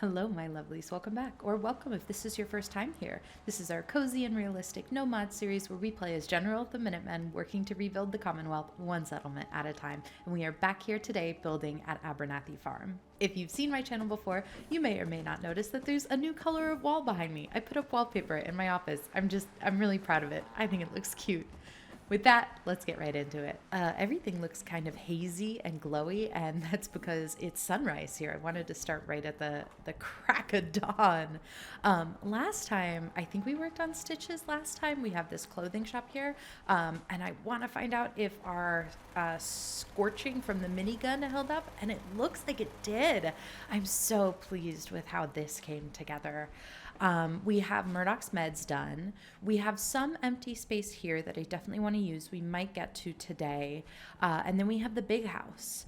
Hello, my lovelies. Welcome back, or welcome if this is your first time here. This is our cozy and realistic no-mod series where we play as General of the Minutemen, working to rebuild the Commonwealth one settlement at a time. And we are back here today building at Abernathy Farm. If you've seen my channel before, you may or may not notice that there's a new color of wall behind me. I put up wallpaper in my office. I'm really proud of it. I think it looks cute. With that, let's get right into it. Everything looks kind of hazy and glowy, and that's because it's sunrise here. I wanted to start right at the crack of dawn. Last time, I think we worked on stitches last time. We have this clothing shop here, and I want to find out if our scorching from the minigun held up, and it looks like it did. I'm so pleased with how this came together. We have Murdoch's meds done. We have some empty space here that I definitely want to use. We might get to today. And then we have the big house.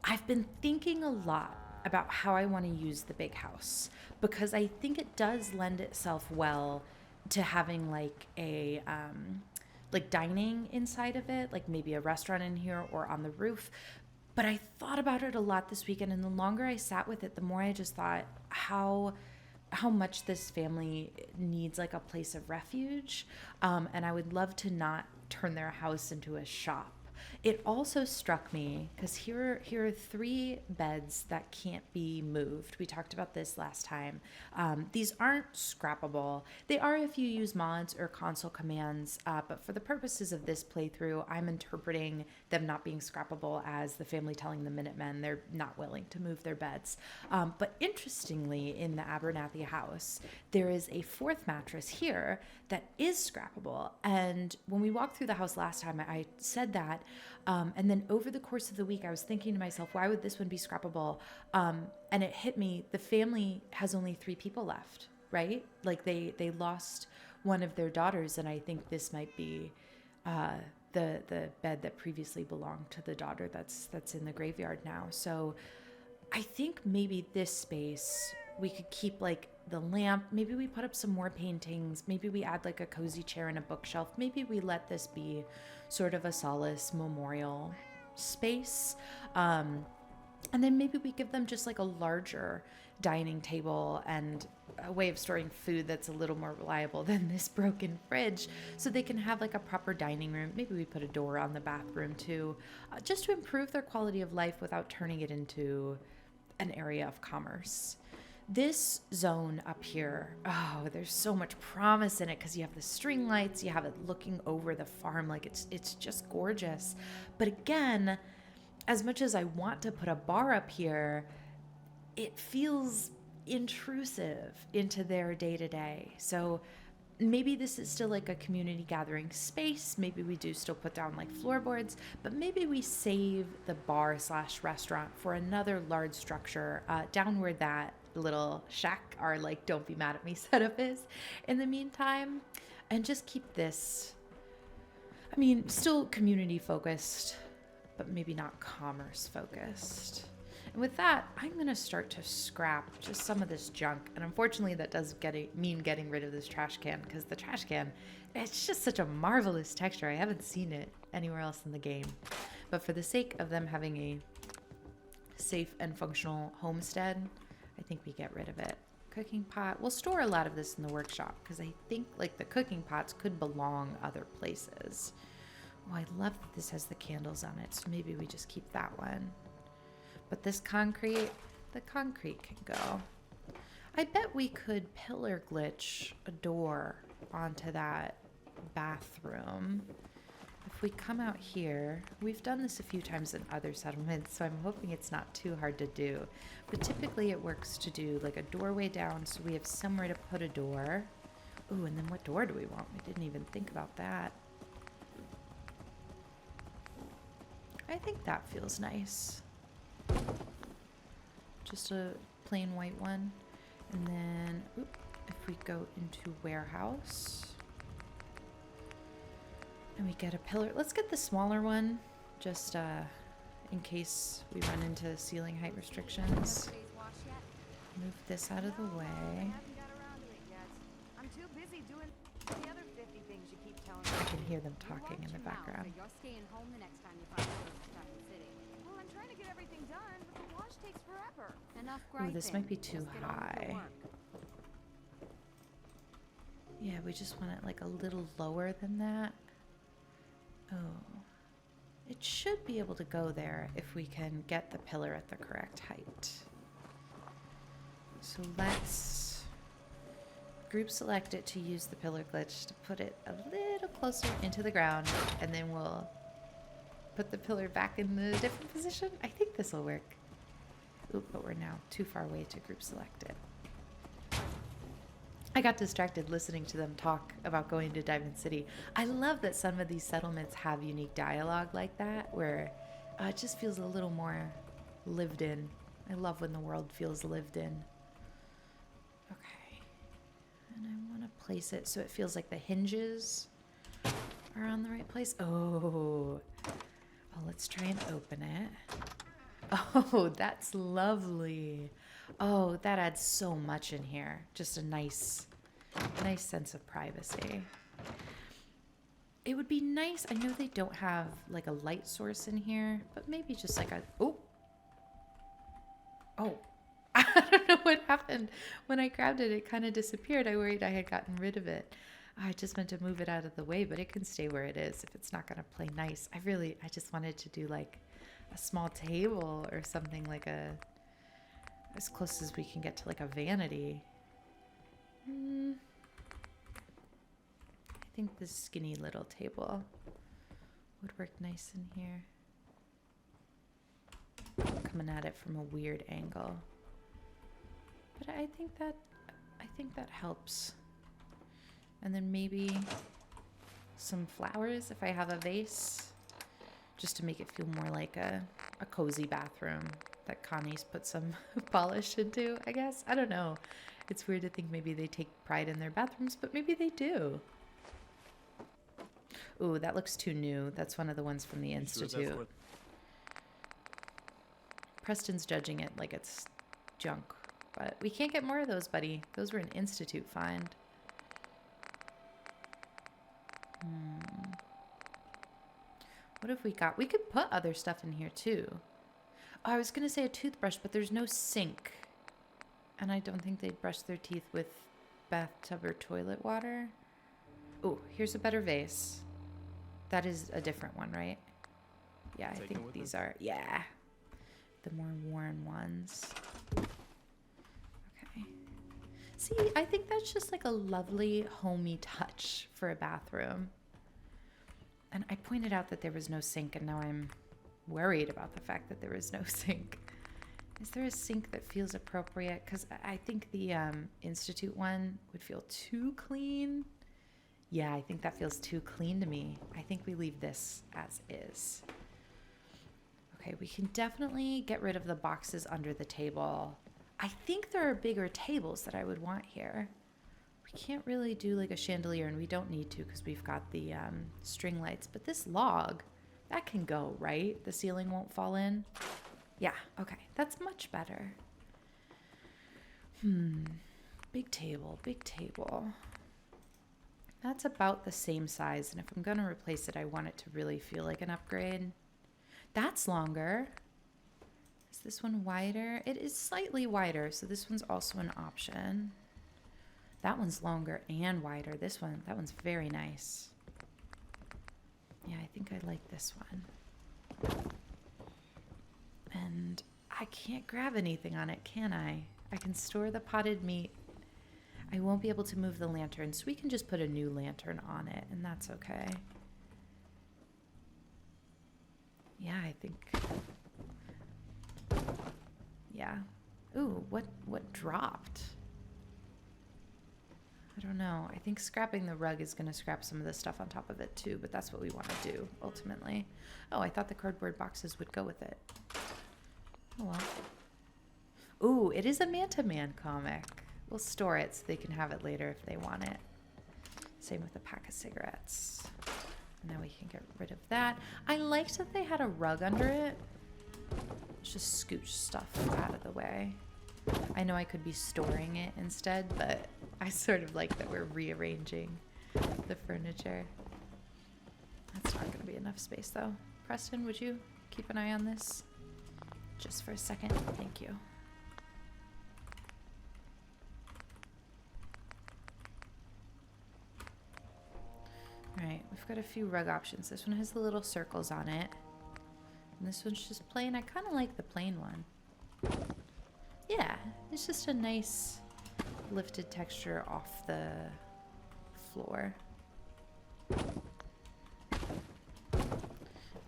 I've been thinking a lot about how I want to use the big house because I think it does lend itself well to having like a like dining inside of it, like maybe a restaurant in here or on the roof. But I thought about it a lot this weekend, and the longer I sat with it, the more I just thought how much this family needs like a place of refuge. And I would love to not turn their house into a shop. It also struck me because here are 3 beds that can't be moved. We talked about this last time. These aren't scrappable. They are if you use mods or console commands, but for the purposes of this playthrough, I'm interpreting them not being scrappable as the family telling the Minutemen they're not willing to move their beds. But interestingly, in the Abernathy house, there is a 4th mattress here that is scrappable. And when we walked through the house last time, I said that. And then over the course of the week, I was thinking to myself, why would this one be scrappable? And it hit me, the family has only 3 people left, right? Like they lost one of their daughters, and I think this might be the bed that previously belonged to the daughter that's in the graveyard now. So I think maybe this space we could keep like the lamp. Maybe we put up some more paintings. Maybe we add like a cozy chair and a bookshelf. Maybe we let this be sort of a solace memorial space. And then maybe we give them just like a larger dining table and a way of storing food that's a little more reliable than this broken fridge, so they can have like a proper dining room. Maybe we put a door on the bathroom too, just to improve their quality of life without turning it into an area of commerce. This zone up here, oh, there's so much promise in it because you have the string lights, you have it looking over the farm, like it's just gorgeous. But again, as much as I want to put a bar up here, it feels intrusive into their day-to-day. So maybe this is still like a community gathering space. Maybe we do still put down like floorboards, but maybe we save the bar/restaurant for another large structure down where that little shack, our like don't be mad at me setup is in the meantime, and just keep this, I mean, still community focused, but maybe not commerce focused. And with that, I'm going to start to scrap just some of this junk. And unfortunately, that does mean getting rid of this trash can, because the trash can, it's just such a marvelous texture. I haven't seen it anywhere else in the game. But for the sake of them having a safe and functional homestead, I think we get rid of it. Cooking pot. We'll store a lot of this in the workshop because I think like the cooking pots could belong other places. Oh, I love that this has the candles on it, so maybe we just keep that one. But this concrete, the concrete can go. I bet we could pillar glitch a door onto that bathroom. If we come out here, we've done this a few times in other settlements, so I'm hoping it's not too hard to do. But typically it works to do like a doorway down, so we have somewhere to put a door. Ooh, and then what door do we want? We didn't even think about that. I think that feels nice. Just a plain white one. And then, if we go into warehouse, and we get a pillar. Let's get the smaller one, just in case we run into ceiling height restrictions. Move this out of the way. I can hear them talking in the background. You're staying home the next time you find yourself stuck in the city. Well, I'm trying to get everything done, but the wash takes forever. Enough Ooh, griping. this might be too Let's get on with the high. work. Yeah, we just want it like a little lower than that. Oh. It should be able to go there if we can get the pillar at the correct height. So let's group select it to use the pillar glitch to put it a little closer into the ground, and then we'll put the pillar back in the different position. I think this will work. Oop, but we're now too far away to group select it. I got distracted listening to them talk about going to Diamond City. I love that some of these settlements have unique dialogue like that, where it just feels a little more lived in. I love when the world feels lived in. Okay. And I want to place it so it feels like the hinges are on the right place. Oh, let's try and open it. Oh, that's lovely. Oh, that adds so much in here. Just a nice sense of privacy. It would be nice. I know they don't have like a light source in here, but maybe just like a, oh, I don't know what happened. When I grabbed it, it kind of disappeared. I worried I had gotten rid of it. I just meant to move it out of the way, but it can stay where it is if it's not going to play nice. I just wanted to do like a small table or something, like as close as we can get to like a vanity. I think this skinny little table would work nice in here. Coming at it from a weird angle. But I think that helps. And then maybe some flowers if I have a vase, just to make it feel more like a cozy bathroom that Connie's put some polish into, I guess. I don't know. It's weird to think maybe they take pride in their bathrooms, but maybe they do. Ooh, that looks too new. That's one of the ones from the Institute. Sure, Preston's judging it like it's junk, but we can't get more of those, buddy. Those were an Institute find. What have we got? We could put other stuff in here too. Oh, I was going to say a toothbrush, but there's no sink. And I don't think they'd brush their teeth with bathtub or toilet water. Oh, here's a better vase. That is a different one, right? Yeah, I think these are, yeah. The more worn ones. Okay. See, I think that's just like a lovely homey touch for a bathroom. And I pointed out that there was no sink, and now I'm worried about the fact that there is no sink. Is there a sink that feels appropriate? Because I think the Institute one would feel too clean. Yeah, I think that feels too clean to me. I think we leave this as is. Okay, we can definitely get rid of the boxes under the table. I think there are bigger tables that I would want here. We can't really do like a chandelier, and we don't need to because we've got the string lights. But this log, that can go, right? The ceiling won't fall in. Yeah, okay, that's much better. Big table, big table. That's about the same size, and if I'm going to replace it, I want it to really feel like an upgrade. That's longer. Is this one wider? It is slightly wider, so this one's also an option. That one's longer and wider. That one's very nice. Yeah, I think I like this one. And I can't grab anything on it, can I? I can store the potted meat. I won't be able to move the lantern, so we can just put a new lantern on it, and that's okay. Yeah, I think. Yeah. Ooh, what dropped? I don't know. I think scrapping the rug is going to scrap some of the stuff on top of it too, but that's what we want to do ultimately. Oh, I thought the cardboard boxes would go with it. Oh well. Ooh, it is a Manta Man comic. We'll store it so they can have it later if they want it. Same with a pack of cigarettes. Now we can get rid of that. I liked that they had a rug under it. Just scooch stuff out of the way. I know I could be storing it instead, but I sort of like that we're rearranging the furniture. That's not going to be enough space though. Preston, would you keep an eye on this? just for a second. Thank you. Alright, we've got a few rug options. This one has the little circles on it. And this one's just plain. I kind of like the plain one. Yeah, it's just a nice lifted texture off the floor.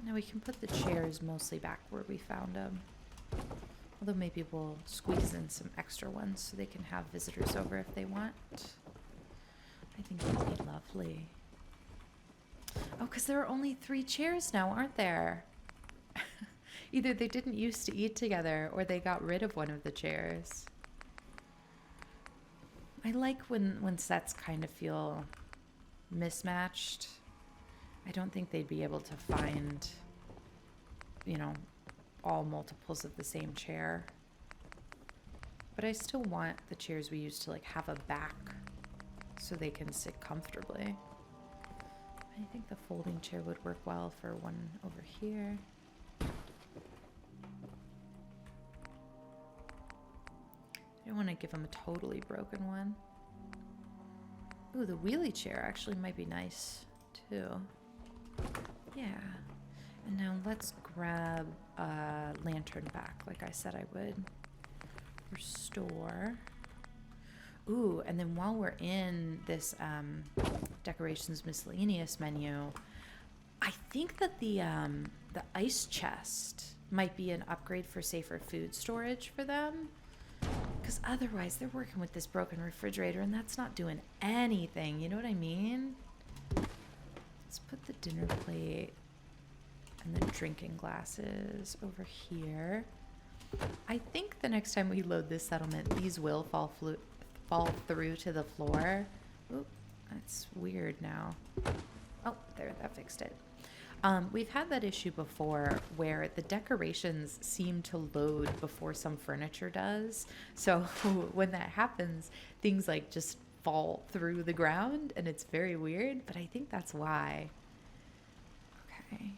Now we can put the chairs mostly back where we found them. Although maybe we'll squeeze in some extra ones so they can have visitors over if they want. I think that'd be lovely. Oh, because there are only 3 chairs now, aren't there? Either they didn't used to eat together or they got rid of one of the chairs. I like when sets kind of feel mismatched. I don't think they'd be able to find, you know, all multiples of the same chair. But I still want the chairs we use to like have a back so they can sit comfortably. I think the folding chair would work well for one over here. I don't want to give them a totally broken one. Ooh, the wheelie chair actually might be nice too. Yeah. And now let's grab a lantern back like I said I would. Restore. Ooh, and then while we're in this decorations miscellaneous menu, I think that the ice chest might be an upgrade for safer food storage for them. Because otherwise they're working with this broken refrigerator and that's not doing anything. You know what I mean? Let's put the dinner plate and the drinking glasses over here. I think the next time we load this settlement, these will fall through to the floor. Oop, that's weird now. Oh, there, that fixed it. We've had that issue before where the decorations seem to load before some furniture does. So when that happens, things like just fall through the ground and it's very weird, but I think that's why. Okay.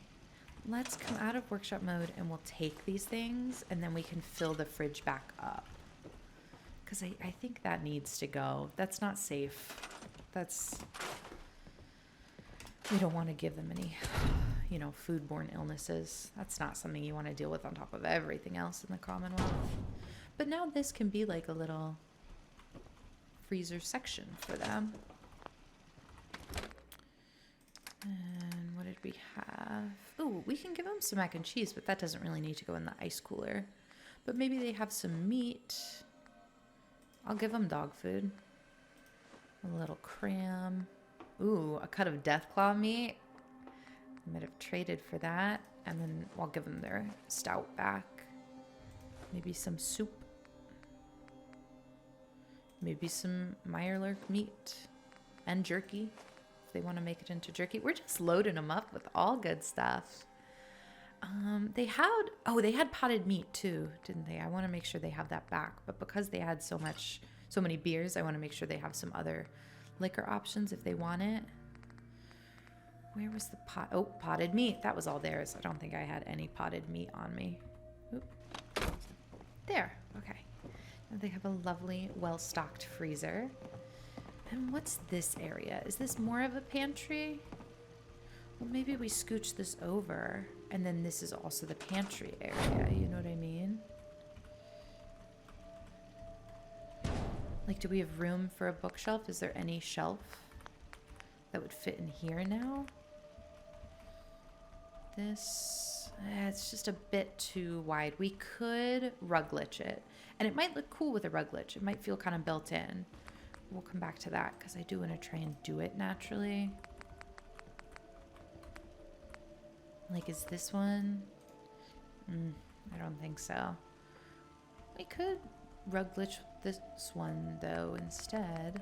Let's come out of workshop mode and we'll take these things and then we can fill the fridge back up. Because I think that needs to go. That's not safe. We don't want to give them any, you know, foodborne illnesses. That's not something you want to deal with on top of everything else in the Commonwealth. But now this can be like a little freezer section for them. And what did we have? Oh, we can give them some mac and cheese, but that doesn't really need to go in the ice cooler. But maybe they have some meat. I'll give them dog food. A little cram. Ooh, a cut of deathclaw meat. I might have traded for that. And then I'll give them their stout back. Maybe some soup. Maybe some Meyerlurk meat. And jerky. If they want to make it into jerky. We're just loading them up with all good stuff. They had potted meat too, didn't they? I want to make sure they have that back. But because they had so many beers, I want to make sure they have some other liquor options if they want it. Where was the pot? Oh, potted meat. That was all theirs. I don't think I had any potted meat on me. Oop. There. Okay. And they have a lovely, well-stocked freezer. And what's this area? Is this more of a pantry? Well, maybe we scooch this over, and then this is also the pantry area. You know what I mean? Like, do we have room for a bookshelf? Is there any shelf that would fit in here now? This, it's just a bit too wide. We could rug glitch it, and it might look cool with a rug glitch. It might feel kind of built in. We'll come back to that because I do want to try and do it naturally. Like, is this one? I don't think so. We could rug glitch this one though instead.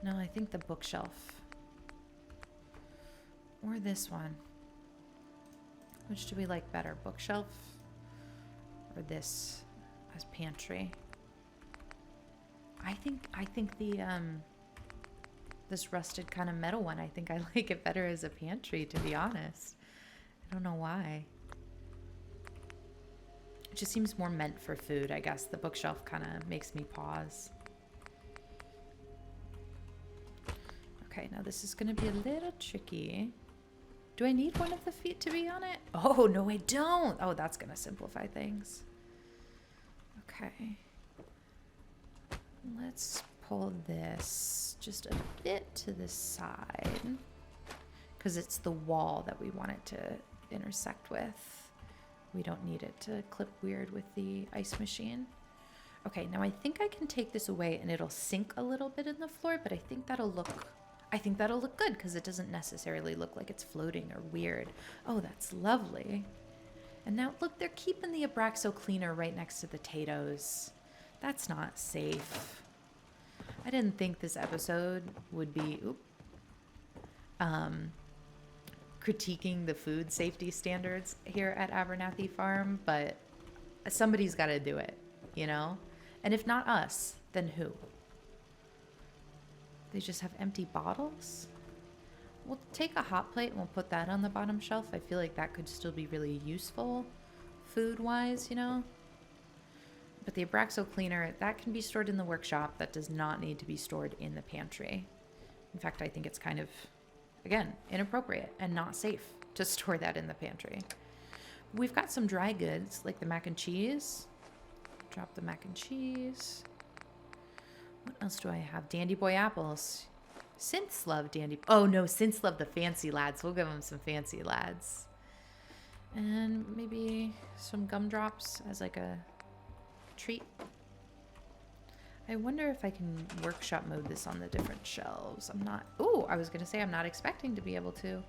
No, I think the bookshelf. Or this one. Which do we like better? Bookshelf or this as pantry? I think the this rusted kind of metal one, I think I like it better as a pantry, to be honest. I don't know why. just seems more meant for food, I guess. The bookshelf kind of makes me pause. Okay, now this is going to be a little tricky. Do I need one of the feet to be on it? Oh, no, I don't. Oh, that's going to simplify things. Okay. Let's pull this just a bit to the side because it's the wall that we want it to intersect with. We don't need it to clip weird with the ice machine. Okay, now I think I can take this away and it'll sink a little bit in the floor, but I think that'll look good because it doesn't necessarily look like it's floating or weird. Oh, that's lovely. And now look, they're keeping the Abraxo cleaner right next to the potatoes. That's not safe. I didn't think this episode would be critiquing the food safety standards here at Abernathy Farm, but somebody's got to do it, you know? And if not us, then who? They just have empty bottles? We'll take a hot plate and we'll put that on the bottom shelf. I feel like that could still be really useful food-wise, you know? But the Abraxo cleaner, that can be stored in the workshop. That does not need to be stored in the pantry. In fact, I think it's kind of, again, inappropriate and not safe to store that in the pantry. We've got some dry goods, like the mac and cheese. Drop the mac and cheese. What else do I have? Dandy Boy apples. Synths love Dandy... Oh, no, Synths love the fancy lads. We'll give them some fancy lads. And maybe some gumdrops as like a treat. I wonder if I can workshop mode this on the different shelves. I'm not... Oh, I was going to say I'm not expecting to be able to.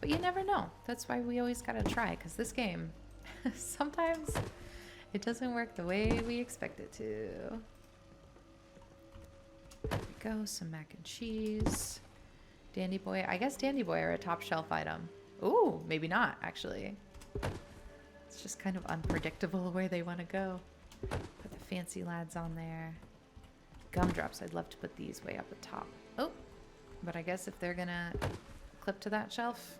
But you never know. That's why we always got to try. Because this game, sometimes it doesn't work the way we expect it to. There we go, some mac and cheese. Dandy Boy. I guess Dandy Boy are a top shelf item. Ooh, maybe not, actually. It's just kind of unpredictable where they want to go. Put the fancy lads on there. Gumdrops, I'd love to put these way up at top. Oh, but I guess if they're going to clip to that shelf,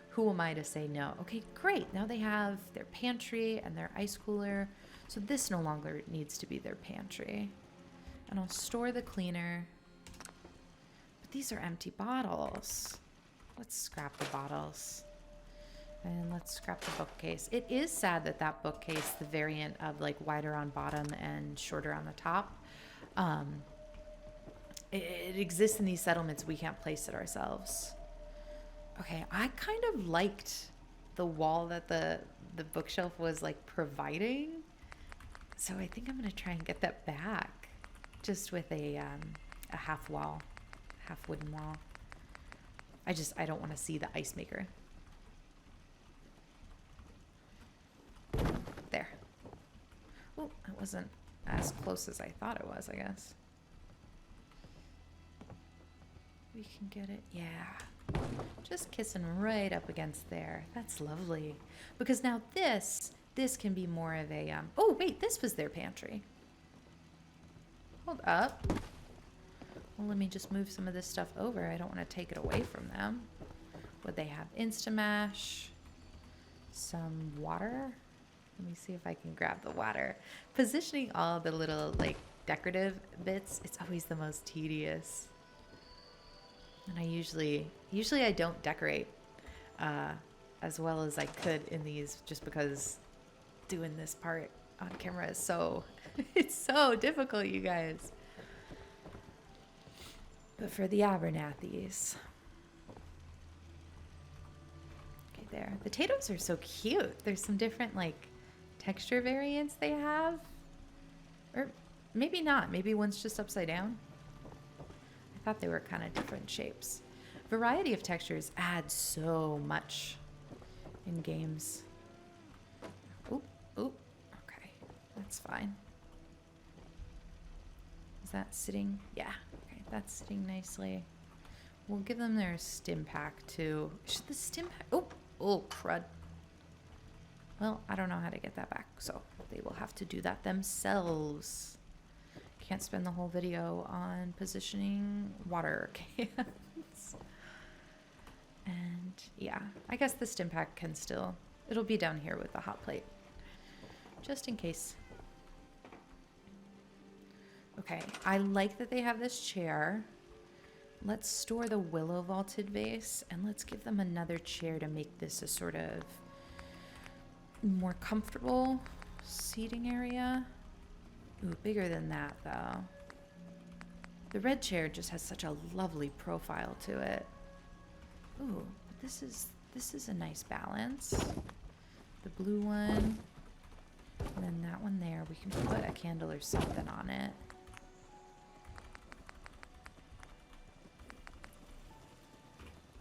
who am I to say no? Okay, great. Now they have their pantry and their ice cooler. So this no longer needs to be their pantry. And I'll store the cleaner. But these are empty bottles. Let's scrap the bottles. And let's scrap the bookcase. It is sad that that bookcase, the variant of like wider on bottom and shorter on the top, it exists in these settlements. We can't place it ourselves. Okay, I kind of liked the wall that the bookshelf was like providing. So I think I'm going to try and get that back. Just with a half wall, half wooden wall. I don't want to see the ice maker. There. Oh, it wasn't as close as I thought it was, I guess. We can get it, yeah. Just kissing right up against there. That's lovely. Because now this can be more of a, oh wait, this was their pantry. Hold up. Well, let me just move some of this stuff over. I don't want to take it away from them. Would they have Instamash? Some water? Let me see if I can grab the water. Positioning all the little like decorative bits, it's always the most tedious. And I usually I don't decorate as well as I could in these just because doing this part on camera is so it's so difficult, you guys. But for the Abernathys. Okay, there. The potatoes are so cute. There's some different like texture variants they have. Or maybe not. Maybe one's just upside down. I thought they were kind of different shapes. Variety of textures adds so much in games. Oop, oop. Okay, that's fine. Is that sitting? Yeah, okay, that's sitting nicely. We'll give them their stim pack too. Should the stim pack? Oh, crud. Well, I don't know how to get that back, so they will have to do that themselves. Can't spend the whole video on positioning water cans. And yeah, I guess the stim pack can still, it'll be down here with the hot plate. just in case. Okay, I like that they have this chair. Let's store the willow vaulted vase, and let's give them another chair to make this a sort of more comfortable seating area. Ooh, bigger than that, though. The red chair just has such a lovely profile to it. Ooh, but this is a nice balance. The blue one, and then that one there. We can put a candle or something on it.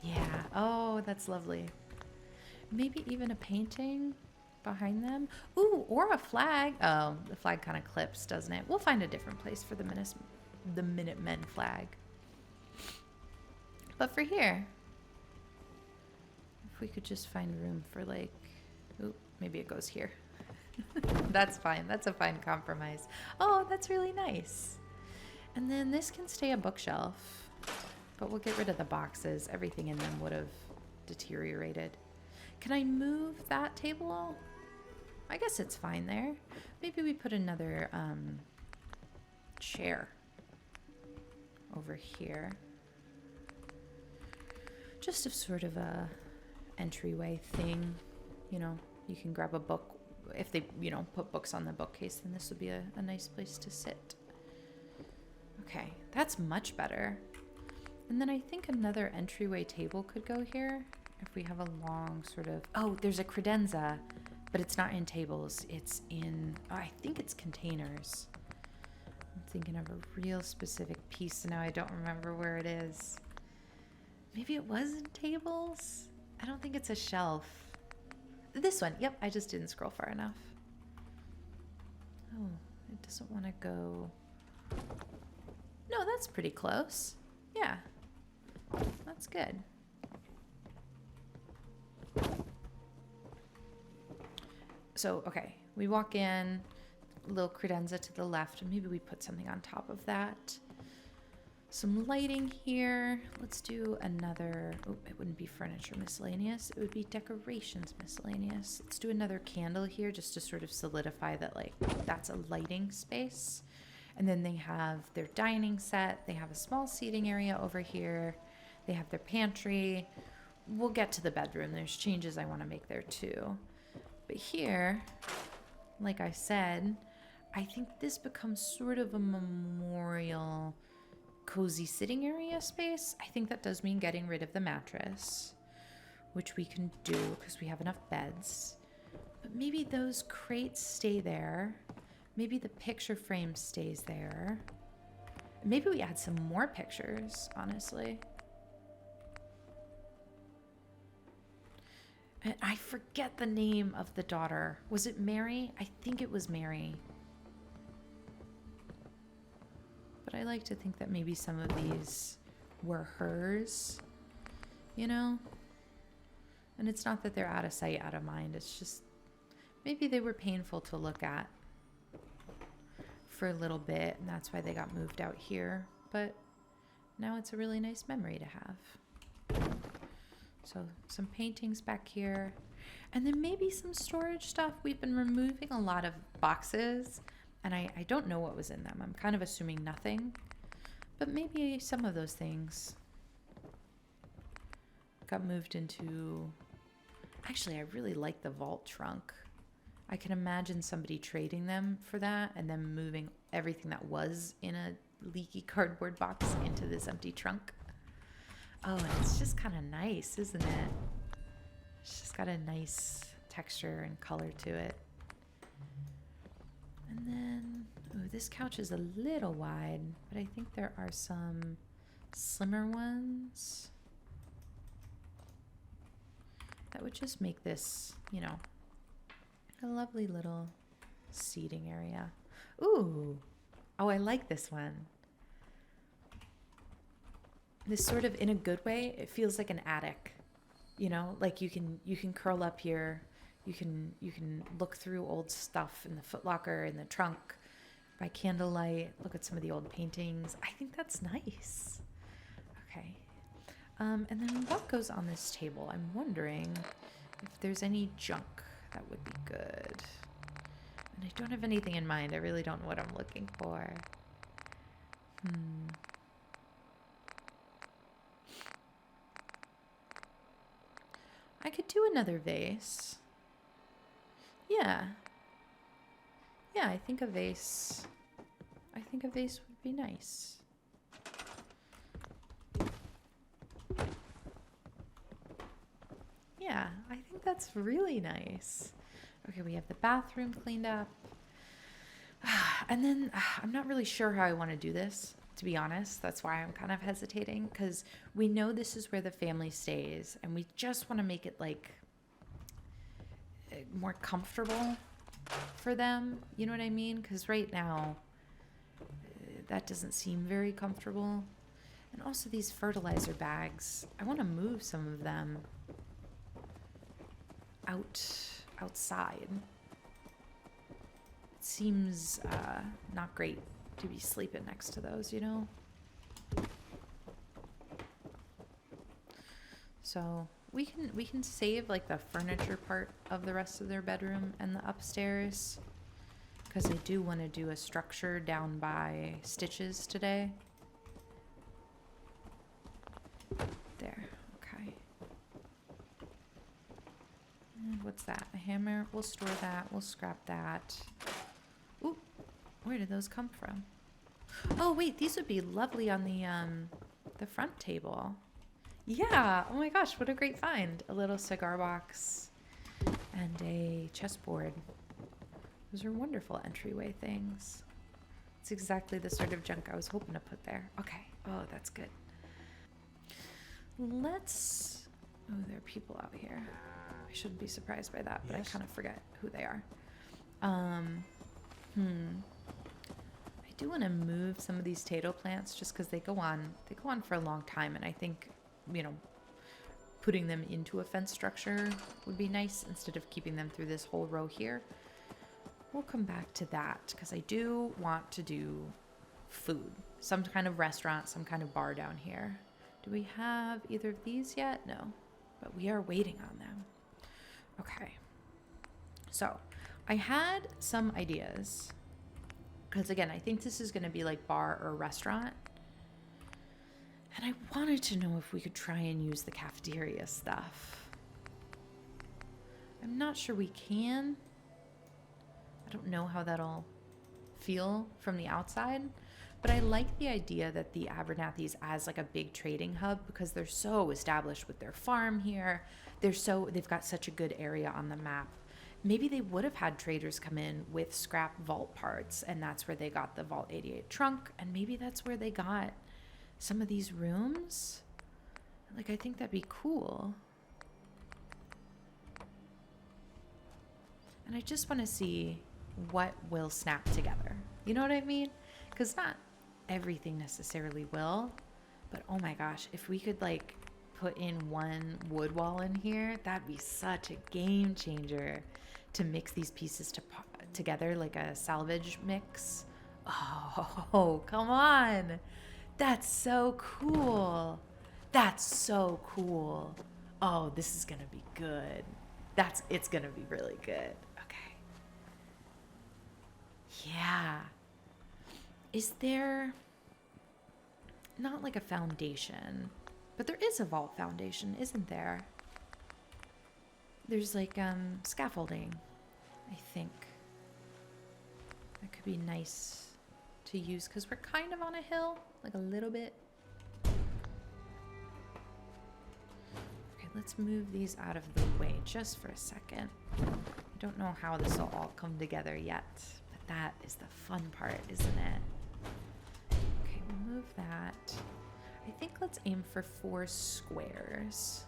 Yeah. Oh, that's lovely. Maybe even a painting behind them. Ooh, or a flag. Oh, the flag kind of clips, doesn't it? We'll find a different place for the Minutemen flag. But for here, if we could just find room for like, ooh, maybe it goes here. That's fine. That's a fine compromise. Oh, that's really nice. And then this can stay a bookshelf, but we'll get rid of the boxes. Everything in them would have deteriorated. Can I move that table? I guess it's fine there. Maybe we put another chair over here. Just a sort of a entryway thing. You know, you can grab a book. If they, you know, put books on the bookcase, then this would be a nice place to sit. Okay, that's much better. And then I think another entryway table could go here if we have a long sort of... Oh, there's a credenza, but it's not in tables. It's in... Oh, I think it's containers. I'm thinking of a real specific piece. Now I don't remember where it is. Maybe it was in tables? I don't think it's a shelf. This one. Yep, I just didn't scroll far enough. Oh, it doesn't want to go... No, that's pretty close. Yeah. That's good. So, okay, we walk in, little credenza to the left, and maybe we put something on top of that. Some lighting here. Let's do another, oh, it wouldn't be furniture miscellaneous. It would be decorations miscellaneous. Let's do another candle here just to sort of solidify that, like, that's a lighting space. And then they have their dining set. They have a small seating area over here. They have their pantry. We'll get to the bedroom. There's changes I want to make there too. But here, like I said, I think this becomes sort of a memorial cozy sitting area space. I think that does mean getting rid of the mattress, which we can do because we have enough beds. But maybe those crates stay there. Maybe the picture frame stays there. Maybe we add some more pictures, honestly. And I forget the name of the daughter. Was it Mary? I think it was Mary. But I like to think that maybe some of these were hers, you know? And it's not that they're out of sight, out of mind. It's just maybe they were painful to look at for a little bit, and that's why they got moved out here. But now it's a really nice memory to have. So some paintings back here, and then maybe some storage stuff. We've been removing a lot of boxes, and I don't know what was in them. I'm kind of assuming nothing, but maybe some of those things got moved into... Actually, I really like the vault trunk. I can imagine somebody trading them for that and then moving everything that was in a leaky cardboard box into this empty trunk. Oh, and it's just kind of nice, isn't it? It's just got a nice texture and color to it. And then, oh, this couch is a little wide, but I think there are some slimmer ones that would just make this, you know, a lovely little seating area. Ooh. Oh, I like this one. This sort of, in a good way, it feels like an attic. You know, like you can curl up here. You can look through old stuff in the footlocker, in the trunk, by candlelight. Look at some of the old paintings. I think that's nice. Okay. And then what goes on this table? I'm wondering if there's any junk that would be good. And I don't have anything in mind. I really don't know what I'm looking for. I could do another vase. Yeah. Yeah, I think a vase would be nice. Yeah, I think that's really nice. Okay, we have the bathroom cleaned up. And then I'm not really sure how I want to do this, to be honest. That's why I'm kind of hesitating, because we know this is where the family stays, and we just want to make it like more comfortable for them. You know what I mean? Because right now, that doesn't seem very comfortable. And also these fertilizer bags, I want to move some of them outside. It seems not great to be sleeping next to those, you know? So we can save like the furniture part of the rest of their bedroom and the upstairs, because I do want to do a structure down by Stitches today. There, okay. And what's that? A hammer? We'll store that. We'll scrap that. Ooh, where did those come from? Oh wait, these would be lovely on the front table. Yeah, oh my gosh, what a great find. A little cigar box and a chessboard. Those are wonderful entryway things. It's exactly the sort of junk I was hoping to put there. Okay, oh, that's good. Let's, oh, there are people out here. I shouldn't be surprised by that, but yes. I kind of forget who they are. I do want to move some of these tato plants just because they go on for a long time, and I think, you know, putting them into a fence structure would be nice instead of keeping them through this whole row here. We'll come back to that because I do want to do food, some kind of restaurant, some kind of bar down here. Do we have either of these yet? No, but we are waiting on them. Okay, so I had some ideas because, again, I think this is going to be like bar or restaurant. And I wanted to know if we could try and use the cafeteria stuff. I'm not sure we can. I don't know how that'll feel from the outside, but I like the idea that the Abernathy's as like a big trading hub because they're so established with their farm here. They've got such a good area on the map. Maybe they would have had traders come in with scrap vault parts, and that's where they got the Vault 88 trunk, and maybe that's where they got some of these rooms. Like, I think that'd be cool. And I just want to see what will snap together. You know what I mean? Because not everything necessarily will, but oh my gosh, if we could like put in one wood wall in here, that'd be such a game changer to mix these pieces together like a salvage mix. Oh, come on. That's so cool. That's so cool. Oh, this is going to be good. It's going to be really good. Okay. Yeah. Is there not like a foundation, but there is a vault foundation, isn't there? There's like scaffolding, I think. That could be nice to use because we're kind of on a hill, like a little bit. Okay, let's move these out of the way just for a second. I don't know how this will all come together yet, but that is the fun part, isn't it? Okay, we'll move that. I think let's aim for 4 squares.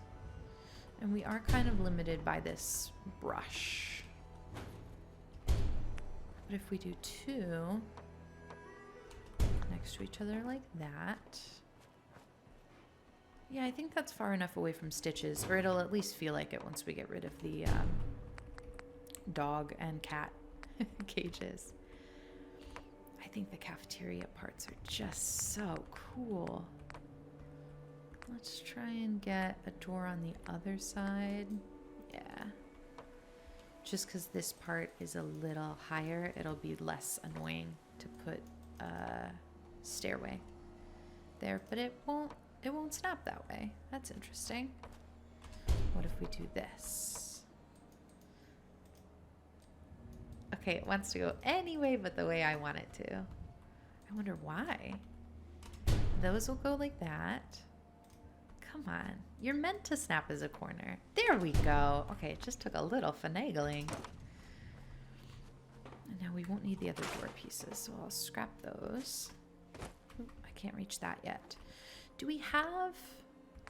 And we are kind of limited by this brush. But if we do 2 next to each other like that. Yeah, I think that's far enough away from Stitches, or it'll at least feel like it once we get rid of the dog and cat cages. I think the cafeteria parts are just so cool. Let's try and get a door on the other side. Yeah. Just because this part is a little higher, it'll be less annoying to put a stairway there, but it won't snap that way. That's interesting. What if we do this? Okay, it wants to go any way but the way I want it to. I wonder why. Those will go like that. Come on. You're meant to snap as a corner. There we go. Okay, it just took a little finagling. And now we won't need the other door pieces, so I'll scrap those. Oop, I can't reach that yet. Do we have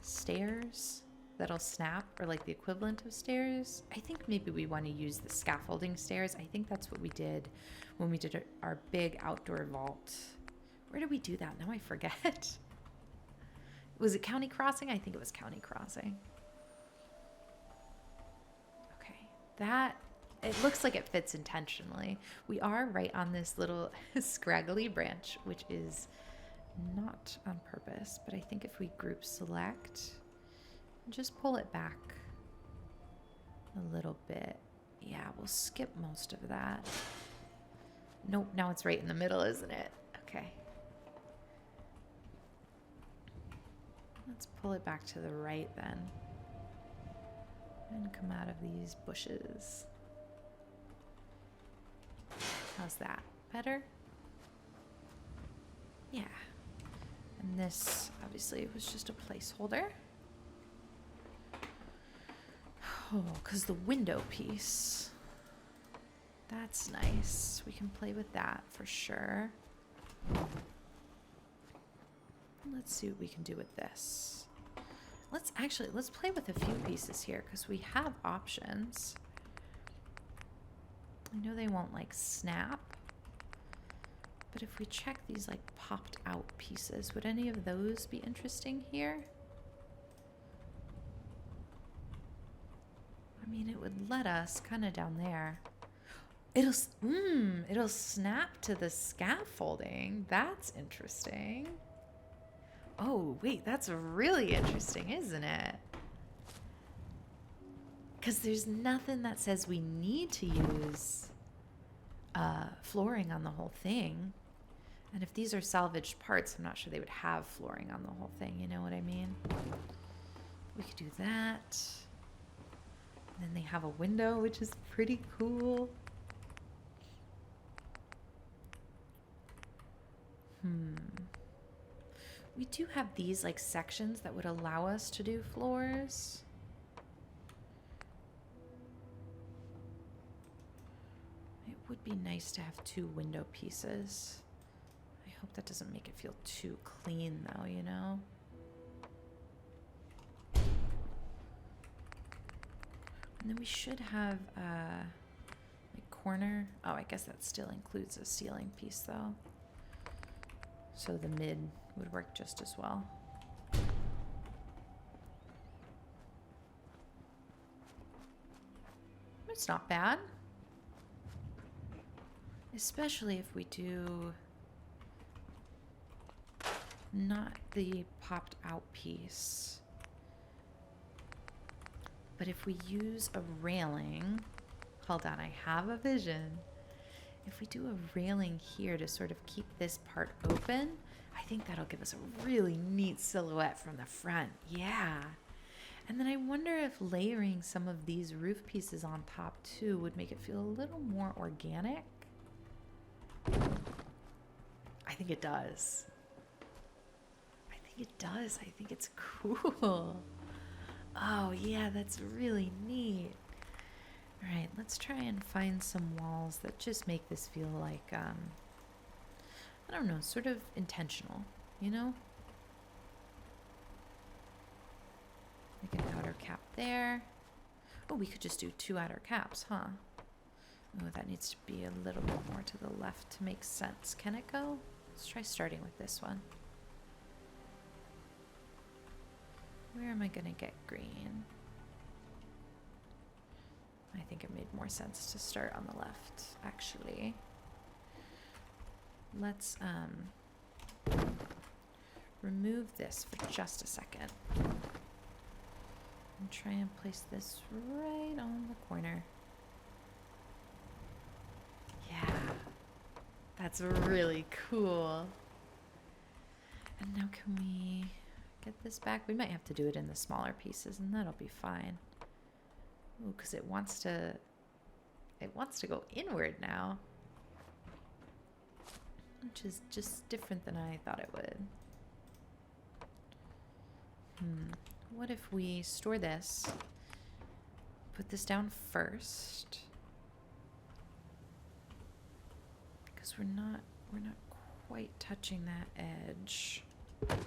stairs that'll snap, or like the equivalent of stairs? I think maybe we want to use the scaffolding stairs. I think that's what we did when we did our big outdoor vault. Where did we do that? Now I forget. Was it County Crossing? I think it was County Crossing. Okay, that, it looks like it fits intentionally. We are right on this little scraggly branch, which is not on purpose, but I think if we group select, just pull it back a little bit. Yeah, we'll skip most of that. Nope, now it's right in the middle, isn't it? Okay. Let's pull it back to the right then. And come out of these bushes. How's that? Better? Yeah. And this, obviously, was just a placeholder. Oh, because the window piece. That's nice. We can play with that for sure. Let's see what we can do with this. Let's play with a few pieces here because we have options. I know they won't like snap, but if we check these like popped out pieces, would any of those be interesting here? I mean, it would let us kind of down there. It'll snap to the scaffolding. That's interesting. Oh, wait, that's really interesting, isn't it? Because there's nothing that says we need to use flooring on the whole thing. And if these are salvaged parts, I'm not sure they would have flooring on the whole thing. You know what I mean? We could do that. And then they have a window, which is pretty cool. We do have these like sections that would allow us to do floors. It would be nice to have two window pieces. I hope that doesn't make it feel too clean though, you know? And then we should have a corner. Oh, I guess that still includes a ceiling piece though. So the mid would work just as well. It's not bad. Especially if we do not the popped out piece. But if we use a railing, hold on, I have a vision. If we do a railing here to sort of keep this part open, I think that'll give us a really neat silhouette from the front. Yeah. And then I wonder if layering some of these roof pieces on top too would make it feel a little more organic. I think it does. I think it does. I think it's cool. Oh yeah, that's really neat. All right, let's try and find some walls that just make this feel like, I don't know, sort of intentional, you know? Like an outer cap there. Oh, we could just do two outer caps, huh? Oh, that needs to be a little bit more to the left to make sense. Can it go? Let's try starting with this one. Where am I gonna get green? I think it made more sense to start on the left, actually. Let's remove this for just a second. And try and place this right on the corner. That's really cool. And now can we get this back? We might have to do it in the smaller pieces, and that'll be fine. Ooh, because it wants to go inward now, which is just different than I thought it would. What if we store this, put this down first, because we're not quite touching that edge. And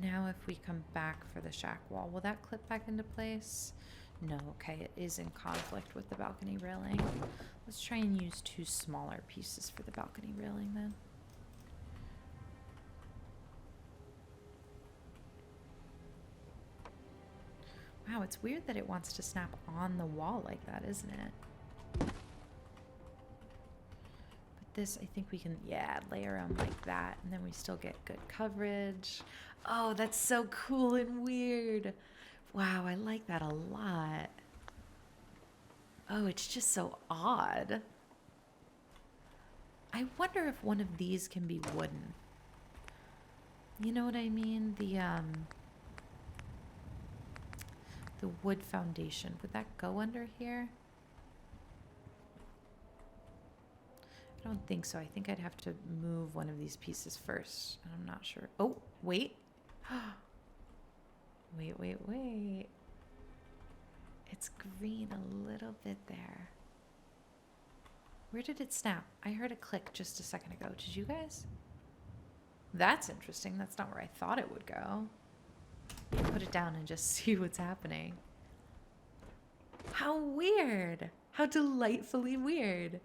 now if we come back for the shack wall, will that clip back into place? No, okay, it is in conflict with the balcony railing. Let's try and use 2 smaller pieces for the balcony railing then. Wow, it's weird that it wants to snap on the wall like that, isn't it? But this, I think we can, yeah, layer them like that, and then we still get good coverage. Oh, that's so cool and weird. Wow, I like that a lot. Oh, it's just so odd. I wonder if one of these can be wooden. You know what I mean? The wood foundation. Would that go under here? I don't think so. I think I'd have to move one of these pieces first. I'm not sure. Oh, wait. Wait. It's green a little bit there. Where did it snap? I heard a click just a second ago. Did you guys? That's interesting. That's not where I thought it would go. Put it down and just see what's happening. How weird. How delightfully weird.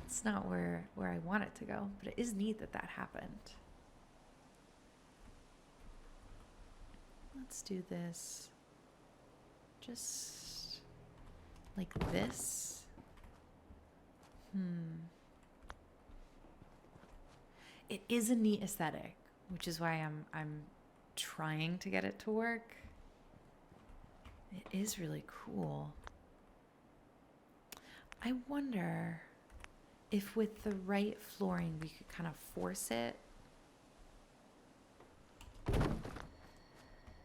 It's not where I want it to go, but it is neat that that happened. Let's do this just like this. It is a neat aesthetic, which is why I'm trying to get it to work. It is really cool. I wonder if with the right flooring we could kind of force it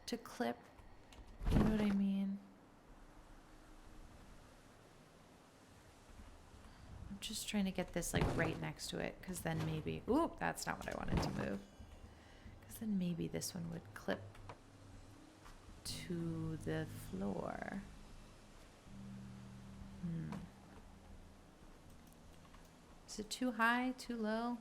to clip. You know what I mean? I'm just trying to get this like right next to it, because then maybe, ooh, that's not what I wanted to move. Because then maybe this one would clip to the floor. Is it too high, too low?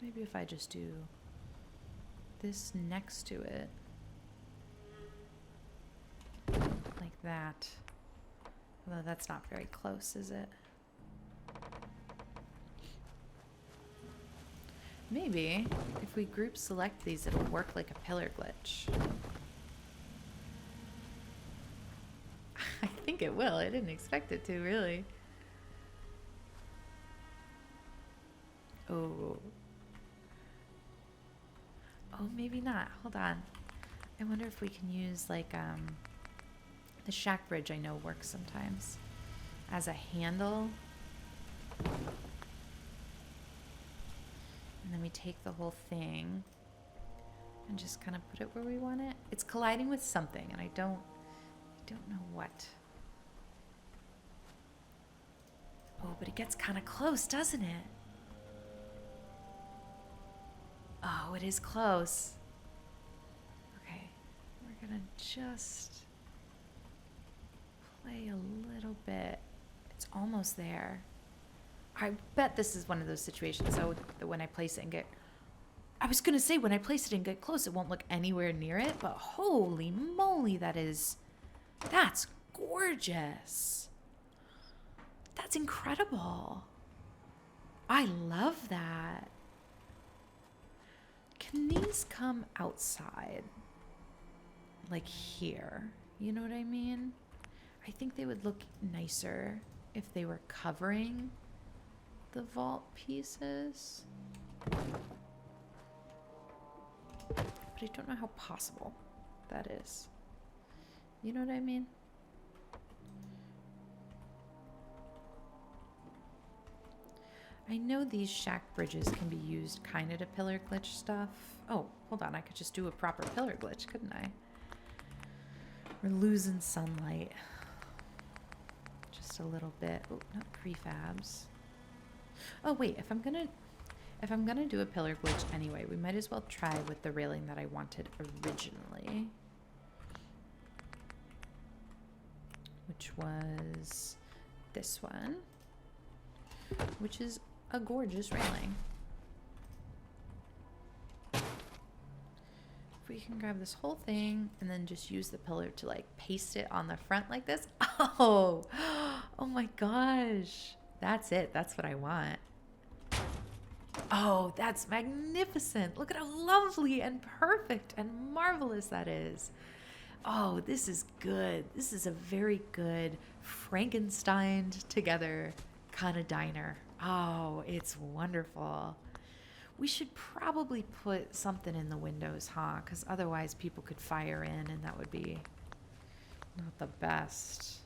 Maybe if I just do this next to it, like that. Although that's not very close, is it? Maybe if we group select these, it'll work like a pillar glitch. I think it will. I didn't expect it to, really. Oh, maybe not. Hold on. I wonder if we can use like the shack bridge. I know works sometimes as a handle. And then we take the whole thing and just kind of put it where we want it. It's colliding with something, and I don't know what. Oh, but it gets kind of close, doesn't it? Oh, it is close. Okay, we're gonna just play a little bit. It's almost there. I bet this is one of those situations, so that when I place it and I was gonna say when I place it and get close, it won't look anywhere near it, but holy moly, that's gorgeous. That's incredible. I love that. Can these come outside? Like here? You know what I mean? I think they would look nicer if they were covering the vault pieces. But I don't know how possible that is. You know what I mean? I know these shack bridges can be used kind of to pillar glitch stuff. Oh, hold on. I could just do a proper pillar glitch, couldn't I? We're losing sunlight. Just a little bit. Oh, not prefabs. Oh, wait. If I'm gonna do a pillar glitch anyway, we might as well try with the railing that I wanted originally. Which was this one. Which is a gorgeous railing. If we can grab this whole thing and then just use the pillar to like paste it on the front like this. Oh my gosh. That's it. That's what I want. Oh, that's magnificent. Look at how lovely and perfect and marvelous that is. Oh, this is good. This is a very good Frankensteined together kind of diner. Oh, it's wonderful. We should probably put something in the windows, huh? Because otherwise people could fire in and that would be not the best.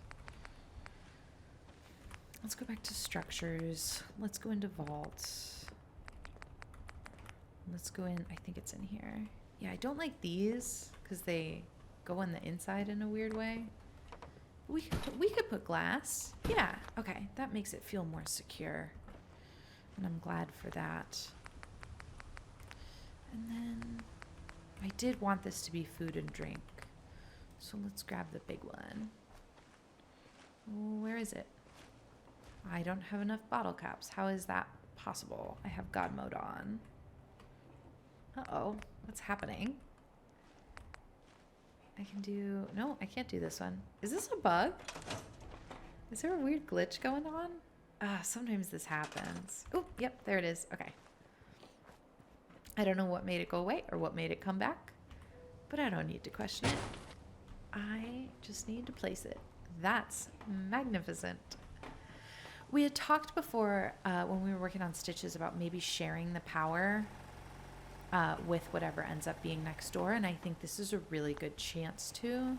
Let's go back to structures. Let's go into vault. Let's go in. I think it's in here. Yeah, I don't like these because they go on the inside in a weird way. We could put glass. Yeah, okay. That makes it feel more secure. And I'm glad for that. And then I did want this to be food and drink. So let's grab the big one. Oh, where is it? I don't have enough bottle caps. How is that possible? I have God mode on. Uh-oh. What's happening? I can do... No, I can't do this one. Is this a bug? Is there a weird glitch going on? Sometimes this happens. Oh, yep, there it is. Okay. I don't know what made it go away or what made it come back, but I don't need to question it. I just need to place it. That's magnificent. We had talked before when we were working on stitches about maybe sharing the power with whatever ends up being next door, and I think this is a really good chance to.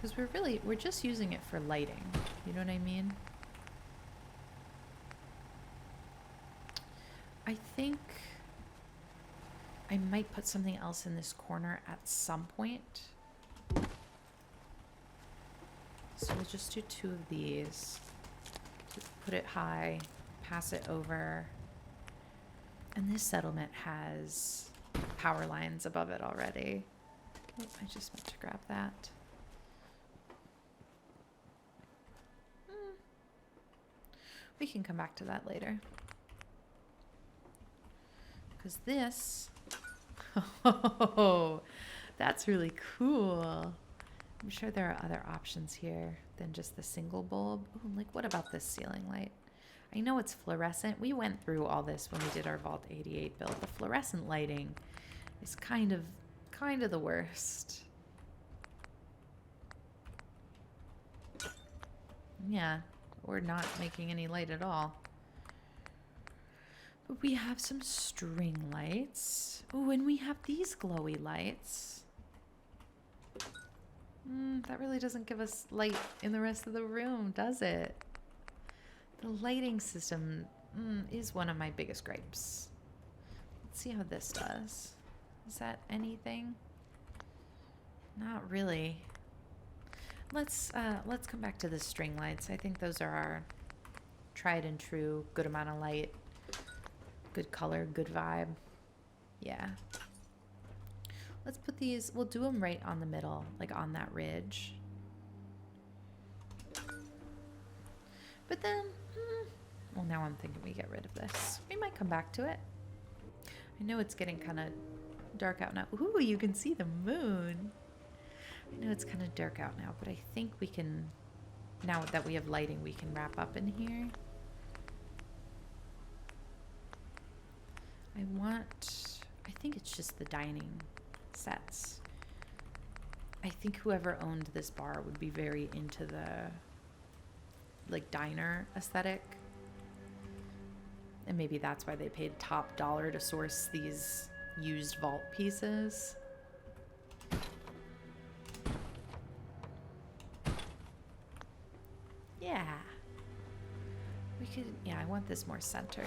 Because we're just using it for lighting. You know what I mean? I think I might put something else in this corner at some point. So we'll just do 2 of these. Put it high, pass it over. And this settlement has power lines above it already. Oh, I just meant to grab that. We can come back to that later. Because this... Oh, that's really cool. I'm sure there are other options here than just the single bulb. Ooh, like, what about this ceiling light? I know it's fluorescent. We went through all this when we did our Vault 88 build. The fluorescent lighting is kind of the worst. Yeah, we're not making any light at all. But we have some string lights. Oh, and we have these glowy lights. That really doesn't give us light in the rest of the room, does it? The lighting system is one of my biggest gripes. Let's see how this does. Is that anything? Not really. Let's come back to the string lights. I think those are our tried and true, good amount of light, good color, good vibe. Yeah. Let's put these, we'll do them right on the middle, like on that ridge. But then, well, now I'm thinking we get rid of this. We might come back to it. I know it's getting kind of dark out now. Ooh, you can see the moon. I know it's kind of dark out now, but I think we can, now that we have lighting, we can wrap up in here. I think it's just the dining sets. I think whoever owned this bar would be very into the like diner aesthetic. And maybe that's why they paid top dollar to source these used vault pieces. Yeah. We could, yeah, I want this more centered.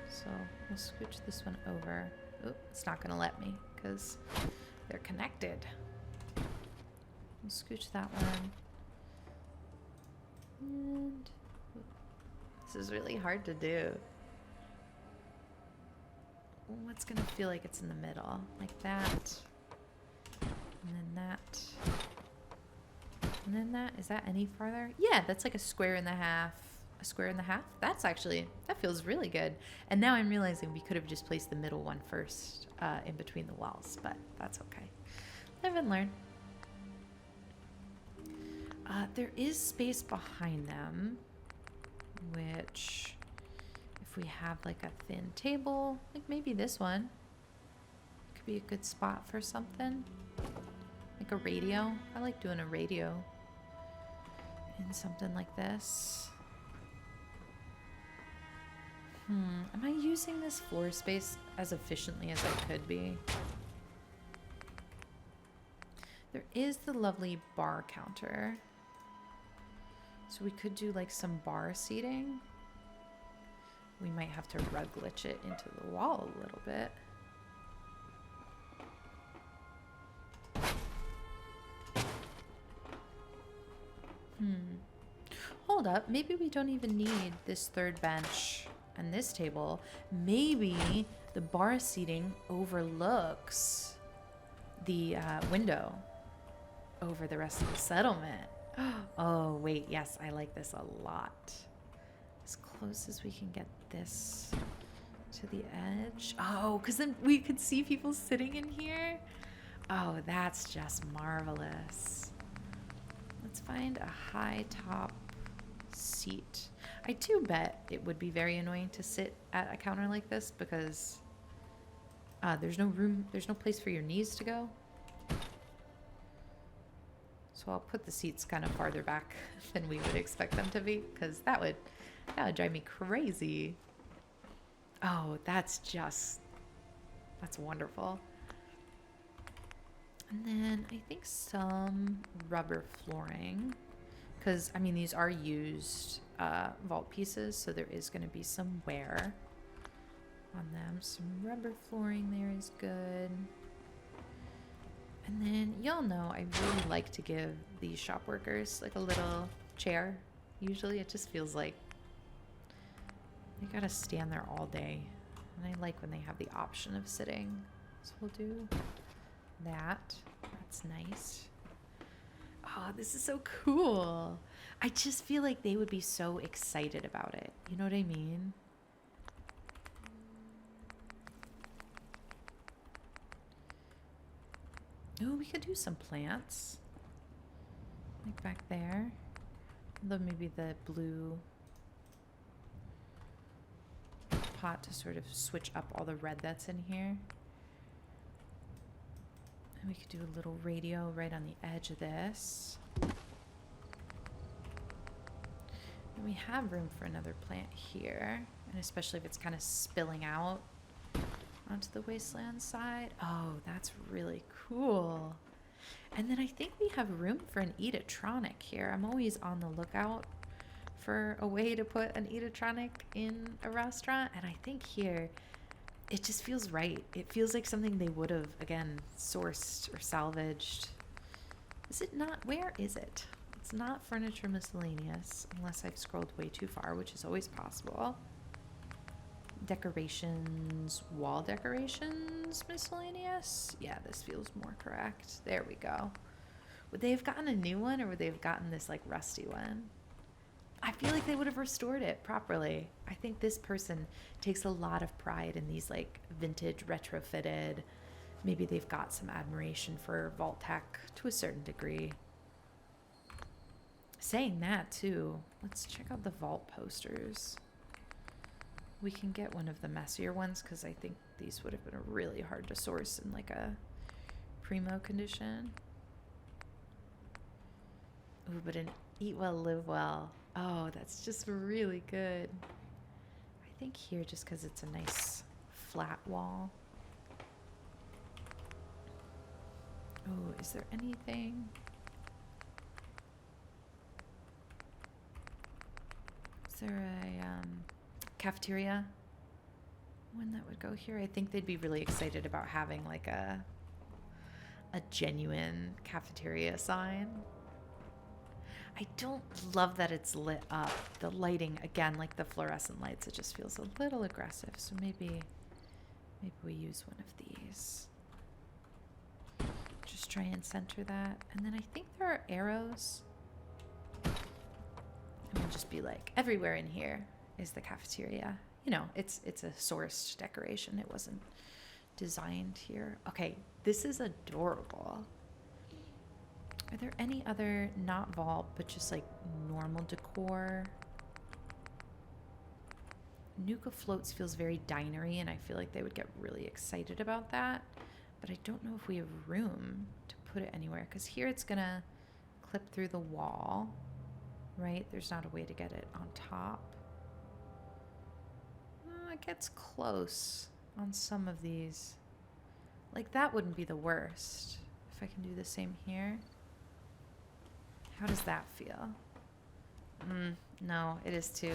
So we'll scooch this one over. Oop, it's not gonna let me because they're connected. We'll scooch that one. And this is really hard to do. What's gonna feel like it's in the middle? Like that. And then that. And then that. Is that any farther? Yeah, that's like a square and a half. A square and a half? That's actually, that feels really good. And now I'm realizing we could have just placed the middle one first in between the walls, but that's okay. Live and learn. There is space behind them, which if we have like a thin table, like maybe this one could be a good spot for something. Like a radio. I like doing a radio in something like this. Am I using this floor space as efficiently as I could be? There is the lovely bar counter. So we could do like some bar seating. We might have to rug glitch it into the wall a little bit. Hold up, maybe we don't even need this third bench and this table. Maybe the bar seating overlooks the window over the rest of the settlement. Oh, wait, yes, I like this a lot. As close as we can get this to the edge. Oh, because then we could see people sitting in here. Oh, that's just marvelous. Let's find a high top seat. I do bet it would be very annoying to sit at a counter like this because there's no room, there's no place for your knees to go. So I'll put the seats kind of farther back than we would expect them to be because that would drive me crazy. Oh, that's wonderful. And then I think some rubber flooring because, I mean, these are used vault pieces, so there is going to be some wear on them. Some rubber flooring there is good. And then, y'all know, I really like to give these shop workers like a little chair. Usually it just feels like they gotta stand there all day. And I like when they have the option of sitting. So we'll do that. That's nice. Oh, this is so cool. I just feel like they would be so excited about it. You know what I mean? Oh, we could do some plants. Like back there. Although maybe the blue pot to sort of switch up all the red that's in here. And we could do a little radio right on the edge of this. And we have room for another plant here. And especially if it's kind of spilling out onto the wasteland side. Oh, that's really cool. And then I think we have room for an eatetronic here. I'm always on the lookout for a way to put an eatetronic in a restaurant. And I think here, it just feels right. It feels like something they would have, again, sourced or salvaged. Is it not? Where is it? It's not furniture miscellaneous, unless I've scrolled way too far, which is always possible. Decorations, wall decorations, miscellaneous. Yeah, this feels more correct. There we go. Would they have gotten a new one or would they have gotten this like rusty one? I feel like they would have restored it properly. I think this person takes a lot of pride in these like vintage retrofitted. Maybe they've got some admiration for Vault-Tec to a certain degree. Saying that too, let's check out the vault posters. We can get one of the messier ones because I think these would have been really hard to source in like a primo condition. Ooh, but an eat well, live well. Oh, that's just really good. I think here, just because it's a nice flat wall. Oh, is there anything? there a cafeteria? One that would go here? I think they'd be really excited about having like a genuine cafeteria sign. I don't love that it's lit up. The lighting, again, like the fluorescent lights, it just feels a little aggressive. So maybe we use one of these. Just try and center that. And then I think there are arrows. And we'll just be like, everywhere in here is the cafeteria. You know, it's a sourced decoration. It wasn't designed here. Okay, this is adorable. Are there any other, not vault, but just like normal decor? Nuka Floats feels very dinery, and I feel like they would get really excited about that. But I don't know if we have room to put it anywhere, because here it's gonna clip through the wall, right? There's not a way to get it on top. It gets close on some of these. Like that wouldn't be the worst. If I can do the same here. How does that feel? No, it is too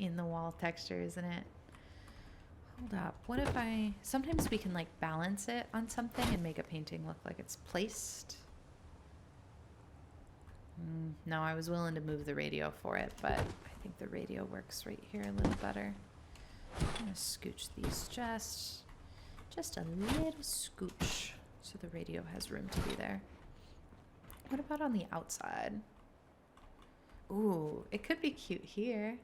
in the wall texture, isn't it? Hold up. What if sometimes we can like balance it on something and make a painting look like it's placed. No, I was willing to move the radio for it, but I think the radio works right here a little better. I'm gonna scooch these just a little scooch so the radio has room to be there. What about on the outside? Ooh, it could be cute here.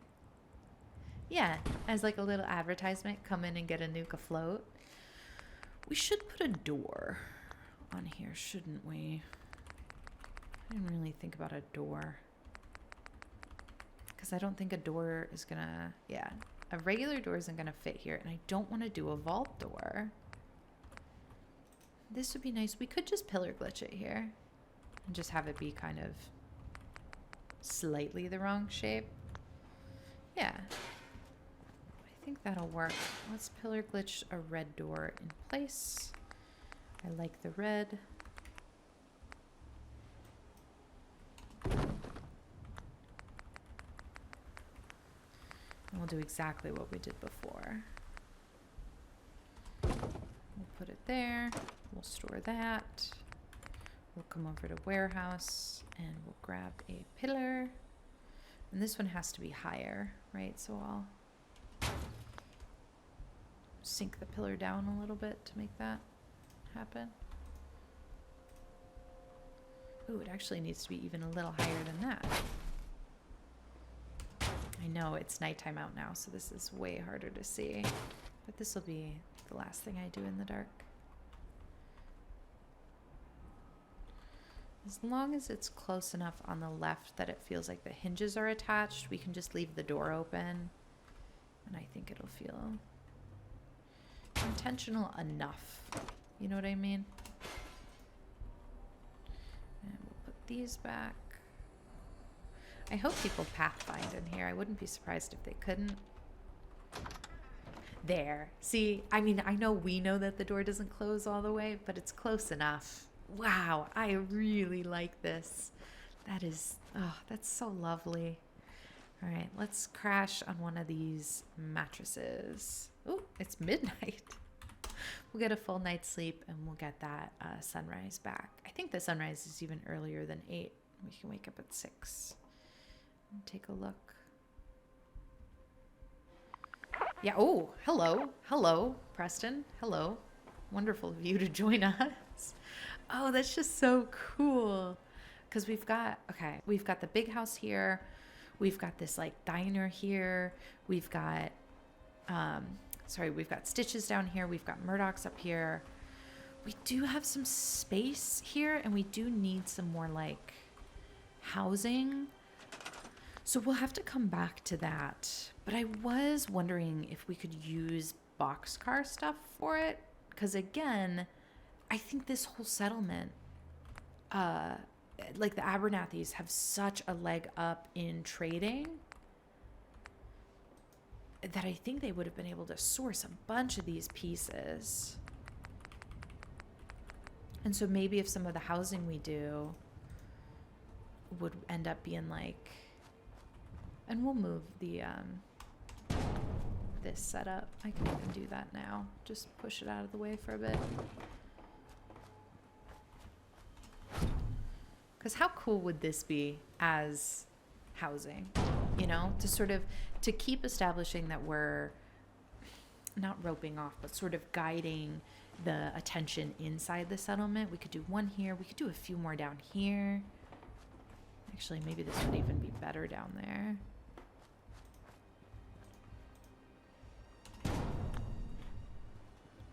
Yeah, as like a little advertisement, come in and get a Nuka float. We should put a door on here, shouldn't we? I didn't really think about a door. Because I don't think a door is gonna, yeah. A regular door isn't gonna fit here, and I don't want to do a vault door. This would be nice. We could just pillar glitch it here and just have it be kind of slightly the wrong shape. Yeah. I think that'll work. Let's pillar glitch a red door in place. I like the red. And we'll do exactly what we did before. We'll put it there. We'll store that. We'll come over to warehouse and we'll grab a pillar. And this one has to be higher, right? So I'll sink the pillar down a little bit to make that happen. Ooh, it actually needs to be even a little higher than that. I know it's nighttime out now, so this is way harder to see, but this will be the last thing I do in the dark. As long as it's close enough on the left that it feels like the hinges are attached, we can just leave the door open, and I think it'll feel intentional enough. You know what I mean? And we'll put these back. I hope people pathfind in here. I wouldn't be surprised if they couldn't. There. See, I mean, I know we know that the door doesn't close all the way, but it's close enough. Wow, I really like this. That is, oh, that's so lovely. All right, let's crash on one of these mattresses. Oh, it's midnight. We'll get a full night's sleep and we'll get that sunrise back. I think the sunrise is even earlier than 8. We can wake up at 6. Take a look. Yeah. Oh, hello. Hello, Preston. Hello. Wonderful of you to join us. Oh, that's just so cool. Because we've got the big house here. We've got this like diner here. We've got, we've got Stitches down here. We've got Murdoch's up here. We do have some space here, and we do need some more like housing. So we'll have to come back to that. But I was wondering if we could use boxcar stuff for it. Because again, I think this whole settlement, like the Abernathys have such a leg up in trading that I think they would have been able to source a bunch of these pieces. And so maybe if some of the housing we do would end up being like And we'll move the this setup. I can even do that now. Just push it out of the way for a bit. Because how cool would this be as housing? You know, to sort of, to keep establishing that we're not roping off, but sort of guiding the attention inside the settlement. We could do one here. We could do a few more down here. Actually, maybe this would even be better down there.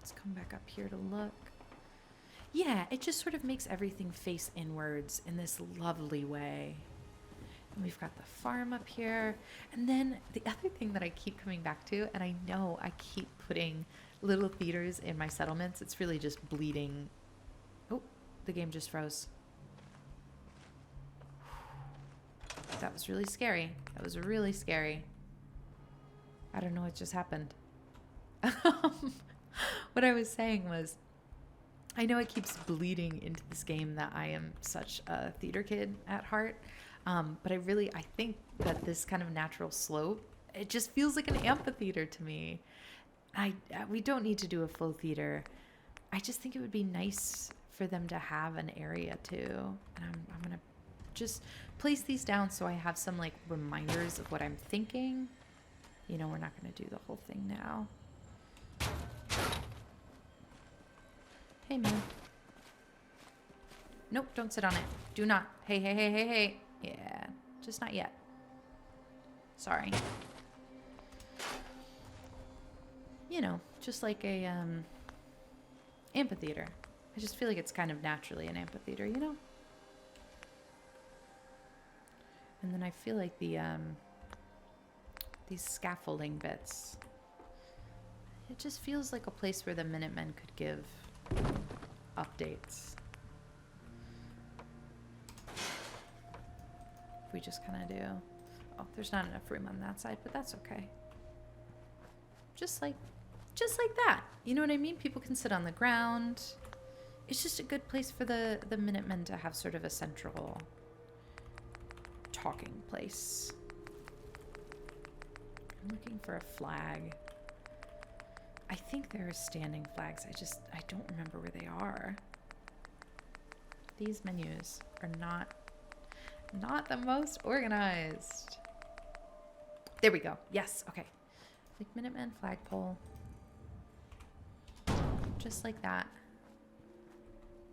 Let's come back up here to look. Yeah, it just sort of makes everything face inwards in this lovely way. And we've got the farm up here. And then the other thing that I keep coming back to, and I know I keep putting little theaters in my settlements, it's really just bleeding. Oh, the game just froze. That was really scary. That was really scary. I don't know what just happened. What I was saying was, I know it keeps bleeding into this game that I am such a theater kid at heart. But I think that this kind of natural slope, it just feels like an amphitheater to me. We don't need to do a full theater. I just think it would be nice for them to have an area too. And I'm going to just place these down so I have some like reminders of what I'm thinking. You know, we're not going to do the whole thing now. Hey, man. Nope, don't sit on it. Do not. Hey, hey, hey, hey, hey. Yeah, just not yet. Sorry. You know, just like a amphitheater. I just feel like it's kind of naturally an amphitheater, you know? And then I feel like the these scaffolding bits, it just feels like a place where the Minutemen could give updates. If we just kind of do. Oh, there's not enough room on that side, but that's okay. Just like that. You know what I mean? People can sit on the ground. It's just a good place for the Minutemen to have sort of a central talking place. I'm looking for a flag. I think there are standing flags. I don't remember where they are. These menus are not the most organized. There we go. Yes, okay. Like Minutemen flagpole. Just like that.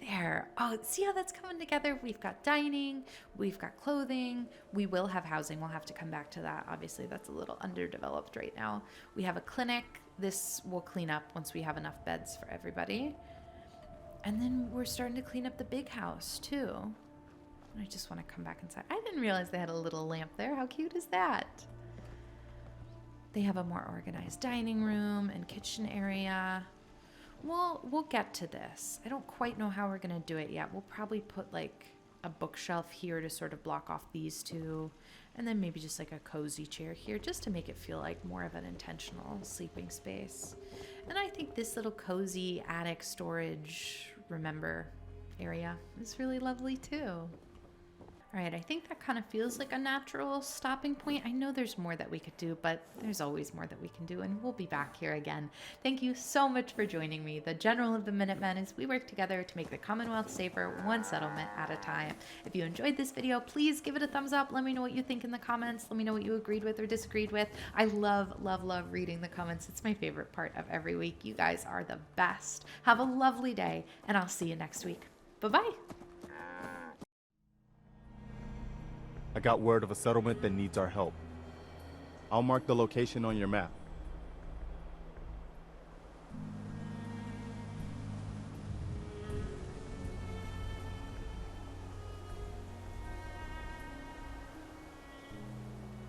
There. Oh, see how that's coming together? We've got dining, we've got clothing, we will have housing. We'll have to come back to that. Obviously, that's a little underdeveloped right now. We have a clinic. This will clean up once we have enough beds for everybody. And then we're starting to clean up the big house, too. I just want to come back inside. I didn't realize they had a little lamp there. How cute is that? They have a more organized dining room and kitchen area. We'll get to this. I don't quite know how we're going to do it yet. We'll probably put like a bookshelf here to sort of block off these two. And then maybe just like a cozy chair here just to make it feel like more of an intentional sleeping space. And I think this little cozy attic storage, remember, area is really lovely too. All right, I think that kind of feels like a natural stopping point. I know there's more that we could do, but there's always more that we can do, and we'll be back here again. Thank you so much for joining me, the General of the Minutemen, as we work together to make the Commonwealth safer, one settlement at a time. If you enjoyed this video, please give it a thumbs up. Let me know what you think in the comments. Let me know what you agreed with or disagreed with. I love, love, love reading the comments. It's my favorite part of every week. You guys are the best. Have a lovely day, and I'll see you next week. Bye-bye. I got word of a settlement that needs our help. I'll mark the location on your map.